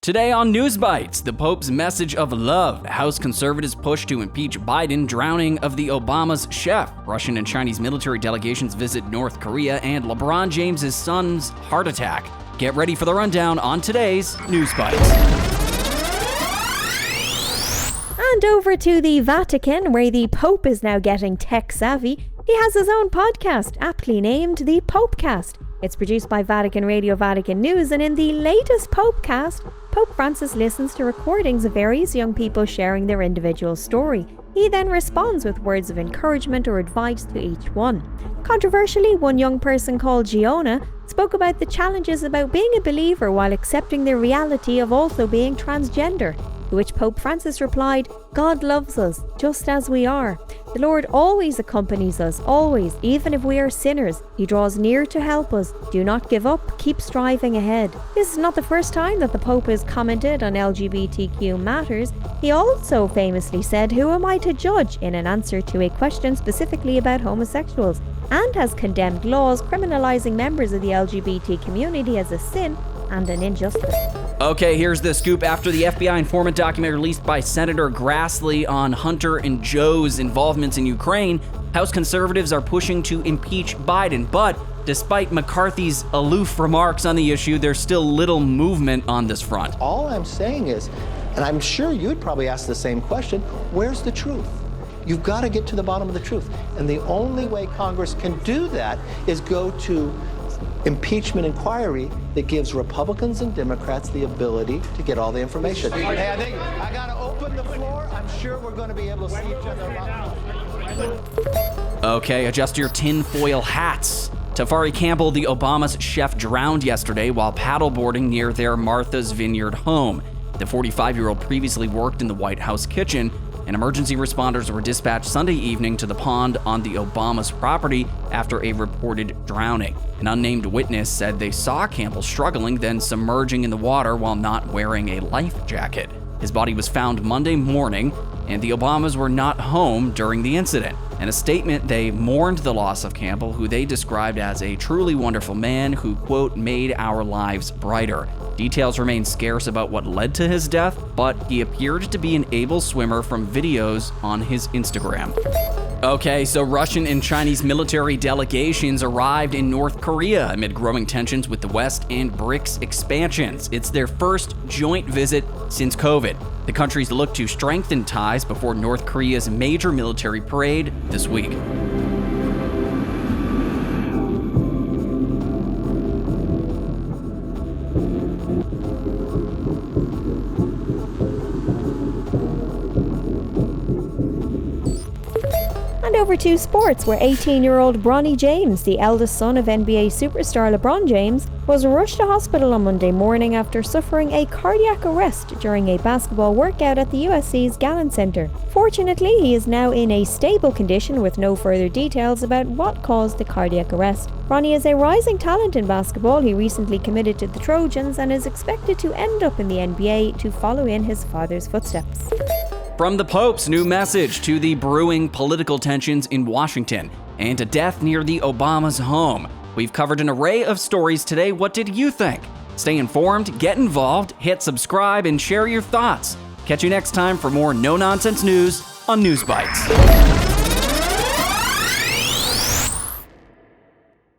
Today on Newsbytes, the Pope's message of love, House conservatives push to impeach Biden, drowning of the Obama's chef, Russian and Chinese military delegations visit North Korea, and LeBron James' son's heart attack. Get ready for the rundown on today's Newsbytes. And over to the Vatican, where the Pope is now getting tech savvy. He has his own podcast, aptly named the Popecast. It's produced by Vatican Radio, Vatican News, and in the latest Popecast, Pope Francis listens to recordings of various young people sharing their individual story. He then responds with words of encouragement or advice to each one. Controversially, one young person called Giona spoke about the challenges about being a believer while accepting the reality of also being transgender, to which Pope Francis replied, "God loves us, just as we are. The Lord always accompanies us, always, even if we are sinners. He draws near to help us. Do not give up, keep striving ahead." This is not the first time that the Pope has commented on LGBTQ matters. He also famously said, "Who am I to judge?" in an answer to a question specifically about homosexuals, and has condemned laws criminalizing members of the LGBT community as a sin and an injustice. Okay, here's the scoop. After the FBI informant document released by Senator Grassley on Hunter and Joe's involvements in Ukraine, House conservatives are pushing to impeach Biden. But despite McCarthy's aloof remarks on the issue, there's still little movement on this front. All I'm saying is, and I'm sure you'd probably ask the same question, where's the truth? You've got to get to the bottom of the truth. And the only way Congress can do that is go to impeachment inquiry that gives Republicans and Democrats the ability to get all the information. Hey, I think I got to open the floor. I'm sure we're going to be able to see each other. Okay, adjust your tinfoil hats. Tafari Campbell, the Obama's chef, drowned yesterday while paddleboarding near their Martha's Vineyard home. The 45-year-old previously worked in the White House kitchen, and emergency responders were dispatched Sunday evening to the pond on the Obama's property after a reported drowning. An unnamed witness said they saw Campbell struggling, then submerging in the water while not wearing a life jacket. His body was found Monday morning, and the Obamas were not home during the incident. In a statement, they mourned the loss of Campbell, who they described as a truly wonderful man who, quote, made our lives brighter. Details remain scarce about what led to his death, but he appeared to be an able swimmer from videos on his Instagram. Okay, so Russian and Chinese military delegations arrived in North Korea amid growing tensions with the West and BRICS expansions. It's their first joint visit since COVID. The countries look to strengthen ties before North Korea's major military parade this week. And over to sports, where 18-year-old Bronny James, the eldest son of NBA superstar LeBron James, was rushed to hospital on Monday morning after suffering a cardiac arrest during a basketball workout at the USC's Gallon Center. Fortunately, he is now in a stable condition with no further details about what caused the cardiac arrest. Bronny is a rising talent in basketball. He recently committed to the Trojans and is expected to end up in the NBA to follow in his father's footsteps. From the Pope's new message to the brewing political tensions in Washington and a death near the Obama's home, we've covered an array of stories today. What did you think? Stay informed, get involved, hit subscribe, and share your thoughts. Catch you next time for more no-nonsense news on Newsbytes.